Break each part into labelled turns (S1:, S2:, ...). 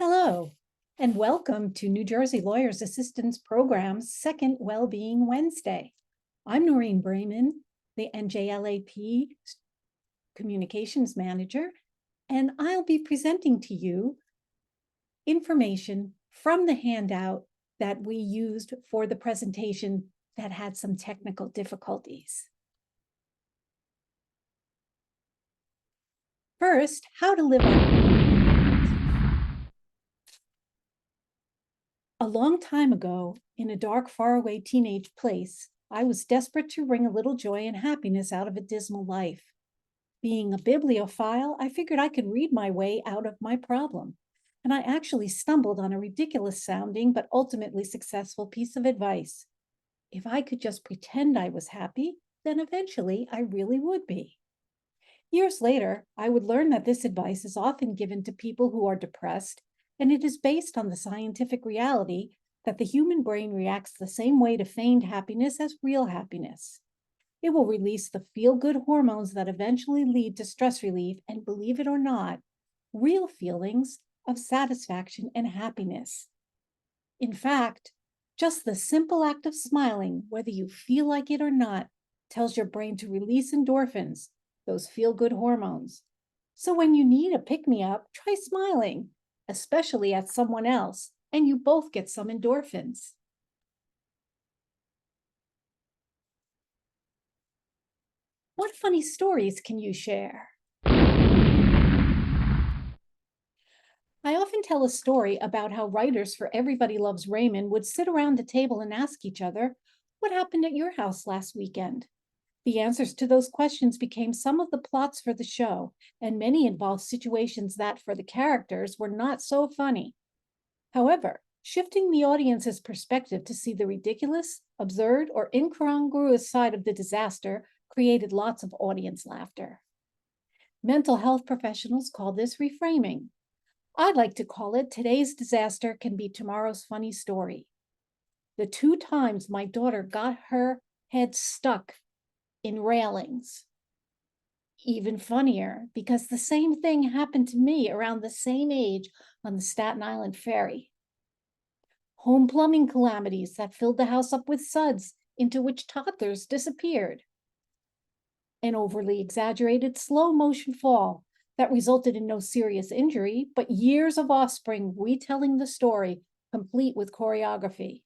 S1: Hello, and welcome to New Jersey Lawyers Assistance Program's second Wellbeing Wednesday. I'm Noreen Braman, the NJLAP Communications Manager, and I'll be presenting to you information from the handout that we used for the presentation that had some technical difficulties. First, how to live A long time ago, in a dark, faraway teenage place, I was desperate to wring a little joy and happiness out of a dismal life. Being a bibliophile, I figured I could read my way out of my problem, and I actually stumbled on a ridiculous sounding but ultimately successful piece of advice. If I could just pretend I was happy, then eventually I really would be. Years later, I would learn that this advice is often given to people who are depressed, and it is based on the scientific reality that the human brain reacts the same way to feigned happiness as real happiness. It will release the feel-good hormones that eventually lead to stress relief and, believe it or not, real feelings of satisfaction and happiness. In fact, just the simple act of smiling, whether you feel like it or not, tells your brain to release endorphins, those feel-good hormones. So when you need a pick-me-up, try smiling, especially at someone else, and you both get some endorphins. What funny stories can you share? I often tell a story about how writers for Everybody Loves Raymond would sit around a table and ask each other, "What happened at your house last weekend?" The answers to those questions became some of the plots for the show, and many involved situations that, for the characters, were not so funny. However, shifting the audience's perspective to see the ridiculous, absurd, or incongruous side of the disaster created lots of audience laughter. Mental health professionals call this reframing. I'd like to call it today's disaster can be tomorrow's funny story. The 2 times my daughter got her head stuck in railings. Even funnier, because the same thing happened to me around the same age on the Staten Island ferry. Home plumbing calamities that filled the house up with suds into which toddlers disappeared. An overly exaggerated slow motion fall that resulted in no serious injury, but years of offspring retelling the story, complete with choreography.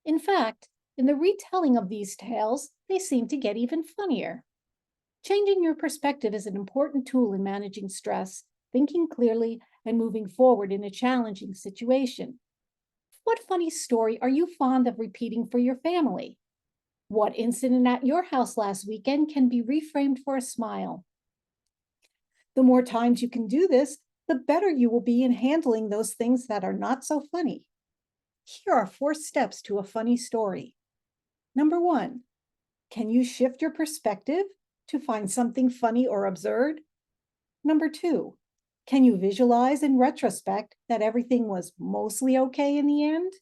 S1: In fact, in the retelling of these tales, they seem to get even funnier. Changing your perspective is an important tool in managing stress, thinking clearly, and moving forward in a challenging situation. What funny story are you fond of repeating for your family? What incident at your house last weekend can be reframed for a smile? The more times you can do this, the better you will be in handling those things that are not so funny. Here are 4 steps to a funny story. Number 1, can you shift your perspective to find something funny or absurd? Number 2, can you visualize in retrospect that everything was mostly okay in the end?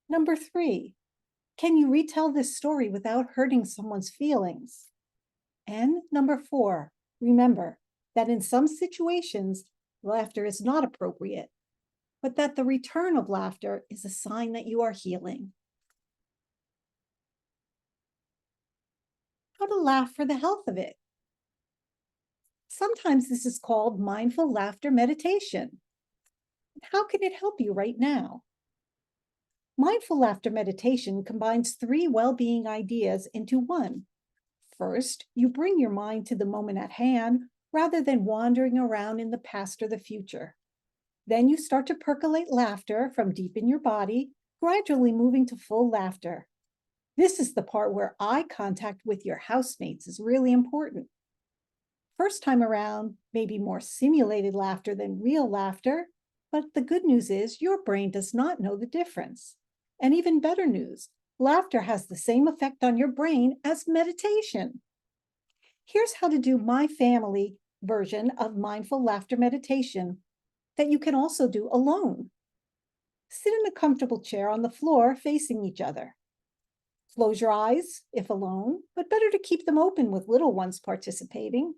S1: Number 3, can you retell this story without hurting someone's feelings? And number 4, remember that in some situations, laughter is not appropriate, but that the return of laughter is a sign that you are healing. How to laugh for the health of it. Sometimes this is called mindful laughter meditation. How can it help you right now? Mindful laughter meditation combines 3 well-being ideas into one. First, you bring your mind to the moment at hand rather than wandering around in the past or the future. Then you start to percolate laughter from deep in your body, gradually moving to full laughter. This is the part where eye contact with your housemates is really important. First time around, maybe more simulated laughter than real laughter, but the good news is your brain does not know the difference. And even better news, laughter has the same effect on your brain as meditation. Here's how to do my family version of mindful laughter meditation that you can also do alone. Sit in a comfortable chair on the floor facing each other. Close your eyes if alone, but better to keep them open with little ones participating.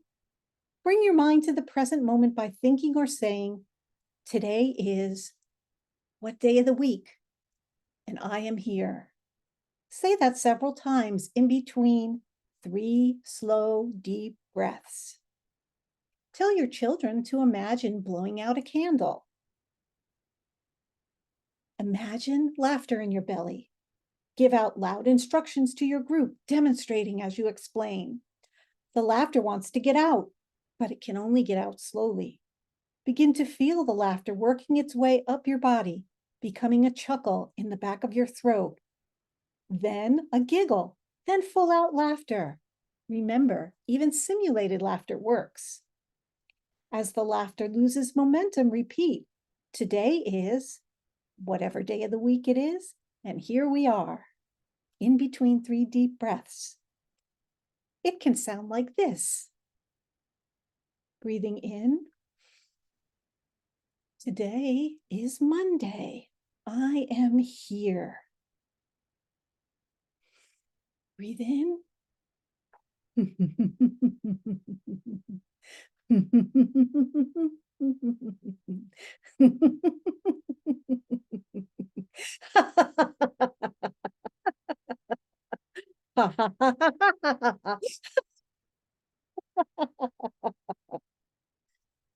S1: Bring your mind to the present moment by thinking or saying, Today is what day of the week? And I am here. Say that several times in between 3 slow, deep breaths. Tell your children to imagine blowing out a candle. Imagine laughter in your belly. Give out loud instructions to your group, demonstrating as you explain. The laughter wants to get out, but it can only get out slowly. Begin to feel the laughter working its way up your body, becoming a chuckle in the back of your throat. Then a giggle, then full out laughter. Remember, even simulated laughter works. As the laughter loses momentum, repeat. Today is whatever day of the week it is, and here we are, in between 3 deep breaths. It can sound like this. Breathing in. Today is Monday. I am here. Breathe in.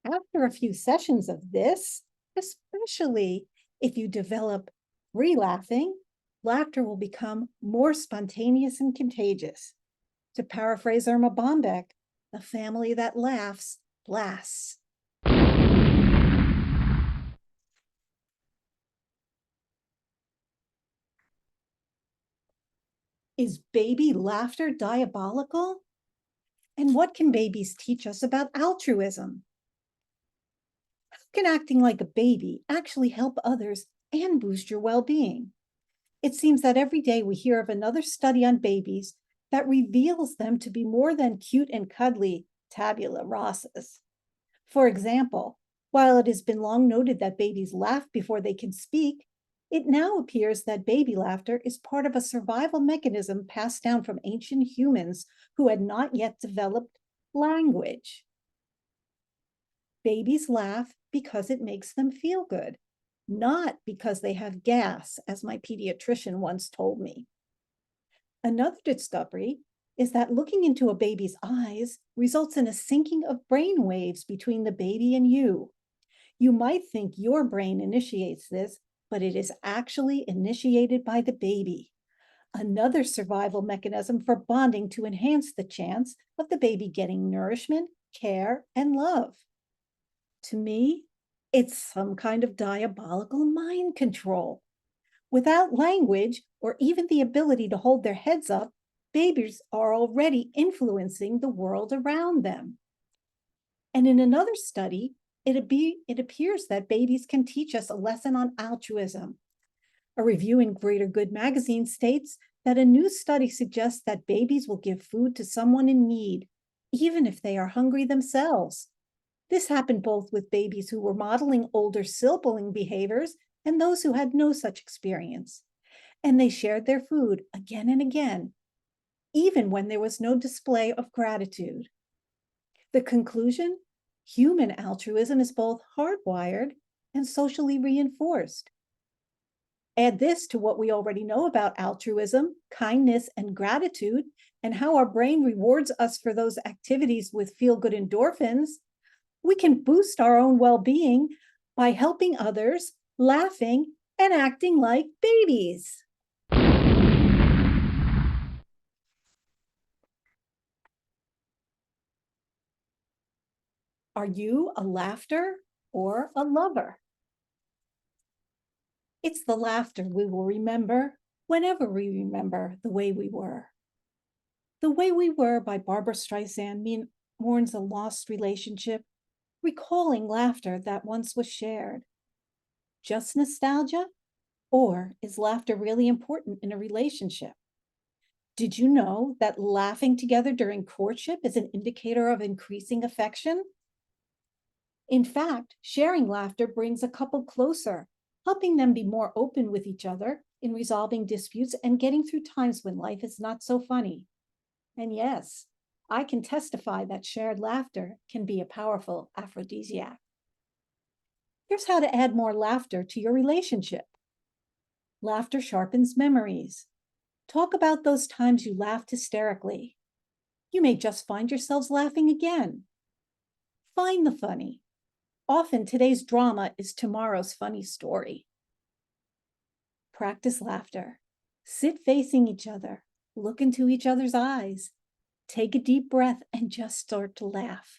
S1: After a few sessions of this, especially if you develop free laughing, laughter will become more spontaneous and contagious. To paraphrase Irma Bombeck, the family that laughs lasts. Is baby laughter diabolical? And what can babies teach us about altruism? How can acting like a baby actually help others and boost your well-being? It seems that every day we hear of another study on babies that reveals them to be more than cute and cuddly tabula rasas. For example, while it has been long noted that babies laugh before they can speak, it now appears that baby laughter is part of a survival mechanism passed down from ancient humans who had not yet developed language. Babies laugh because it makes them feel good, not because they have gas, as my pediatrician once told me. Another discovery is that looking into a baby's eyes results in a syncing of brain waves between the baby and you. You might think your brain initiates this, but it is actually initiated by the baby. Another survival mechanism for bonding to enhance the chance of the baby getting nourishment, care, and love. To me, it's some kind of diabolical mind control. Without language or even the ability to hold their heads up, babies are already influencing the world around them. And in another study, it appears that babies can teach us a lesson on altruism. A review in Greater Good magazine states that a new study suggests that babies will give food to someone in need, even if they are hungry themselves. This happened both with babies who were modeling older sibling behaviors and those who had no such experience. And they shared their food again and again, even when there was no display of gratitude. The conclusion? Human altruism is both hardwired and socially reinforced. Add this to what we already know about altruism, kindness, and gratitude, and how our brain rewards us for those activities with feel-good endorphins. We can boost our own well-being by helping others, laughing, and acting like babies. Are you a laughter or a lover? It's the laughter we will remember whenever we remember the way we were. The Way We Were by Barbra Streisand mourns a lost relationship, recalling laughter that once was shared. Just nostalgia? Or is laughter really important in a relationship? Did you know that laughing together during courtship is an indicator of increasing affection? In fact, sharing laughter brings a couple closer, helping them be more open with each other in resolving disputes and getting through times when life is not so funny. And yes, I can testify that shared laughter can be a powerful aphrodisiac. Here's how to add more laughter to your relationship. Laughter sharpens memories. Talk about those times you laughed hysterically. You may just find yourselves laughing again. Find the funny. Often today's drama is tomorrow's funny story. Practice laughter. Sit facing each other. Look into each other's eyes. Take a deep breath and just start to laugh.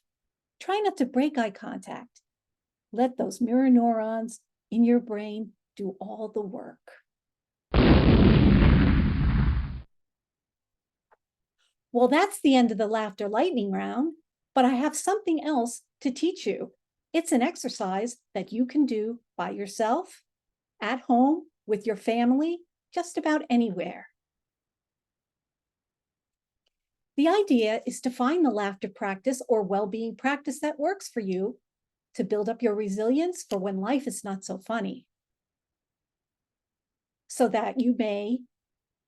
S1: Try not to break eye contact. Let those mirror neurons in your brain do all the work. Well, that's the end of the laughter lightning round, but I have something else to teach you. It's an exercise that you can do by yourself, at home, with your family, just about anywhere. The idea is to find the laughter practice or well-being practice that works for you to build up your resilience for when life is not so funny, so that you may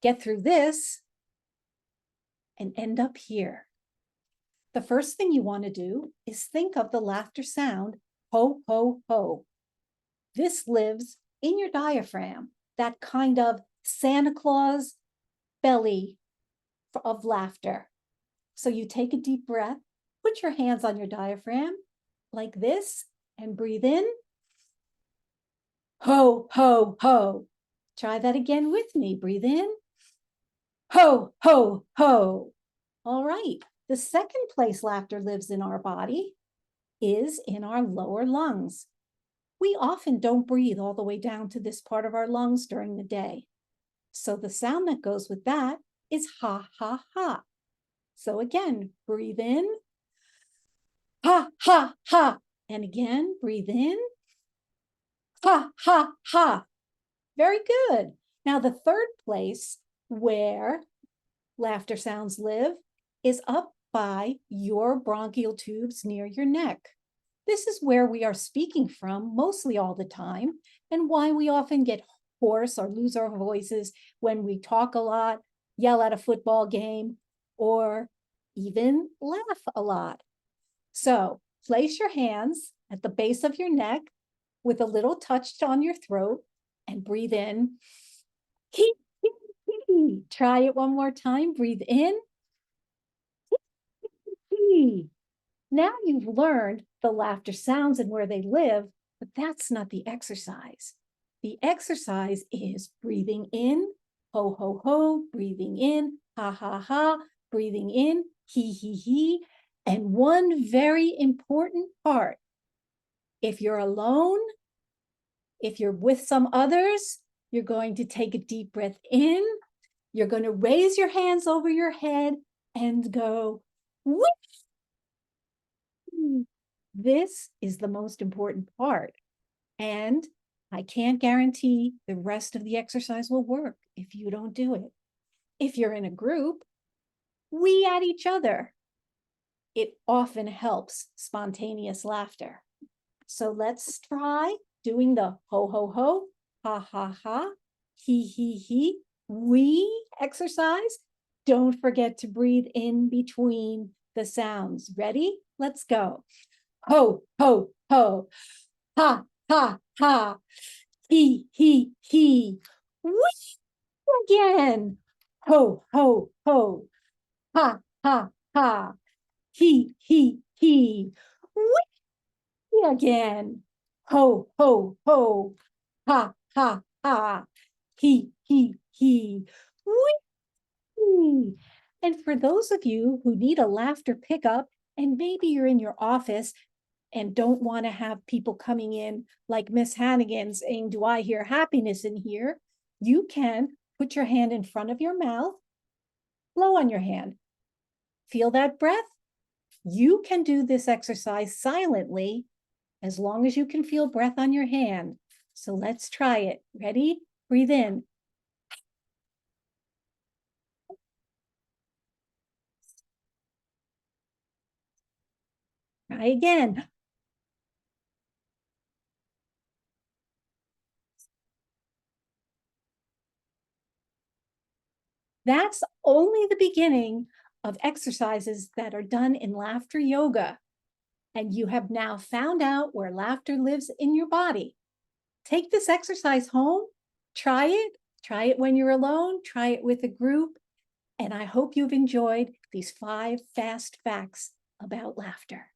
S1: get through this and end up here. The first thing you want to do is think of the laughter sound, ho, ho, ho. This lives in your diaphragm, that kind of Santa Claus belly of laughter. So you take a deep breath, put your hands on your diaphragm like this, and breathe in. Ho, ho, ho. Try that again with me. Breathe in. Ho, ho, ho. All right. The second place laughter lives in our body is in our lower lungs. We often don't breathe all the way down to this part of our lungs during the day. So the sound that goes with that is ha, ha, ha. So again, breathe in. Ha, ha, ha. And again, breathe in. Ha, ha, ha. Very good. Now, the third place where laughter sounds live is up by your bronchial tubes near your neck. This is where we are speaking from mostly all the time, and why we often get hoarse or lose our voices when we talk a lot, yell at a football game, or even laugh a lot. So place your hands at the base of your neck with a little touch on your throat and breathe in. Try it one more time. Breathe in. Now you've learned the laughter sounds and where they live, but that's not the exercise. The exercise is breathing in, ho, ho, ho, breathing in, ha, ha, ha, breathing in, he, and one very important part. If you're alone, if you're with some others, you're going to take a deep breath in. You're going to raise your hands over your head and go, whoosh. This is the most important part. And I can't guarantee the rest of the exercise will work if you don't do it. If you're in a group, we at each other. It often helps spontaneous laughter. So let's try doing the ho, ho, ho, ha, ha, ha, he, we exercise. Don't forget to breathe in between the sounds. Ready? Let's go. Ho, ho, ho, ha, ha, ha, he, whoosh, again. Ho, ho, ho, ha, ha, ha, he, whoosh, again. Ho, ho, ho, ha, ha, ha, he, whee. And for those of you who need a laughter pickup, and maybe you're in your office and don't want to have people coming in like Miss Hannigan saying, do I hear happiness in here? You can put your hand in front of your mouth, blow on your hand. Feel that breath? You can do this exercise silently as long as you can feel breath on your hand. So let's try it. Ready? Breathe in. Try again. That's only the beginning of exercises that are done in laughter yoga. and you have now found out where laughter lives in your body. Take this exercise home, try it when you're alone, try it with a group, and I hope you've enjoyed these 5 fast facts about laughter.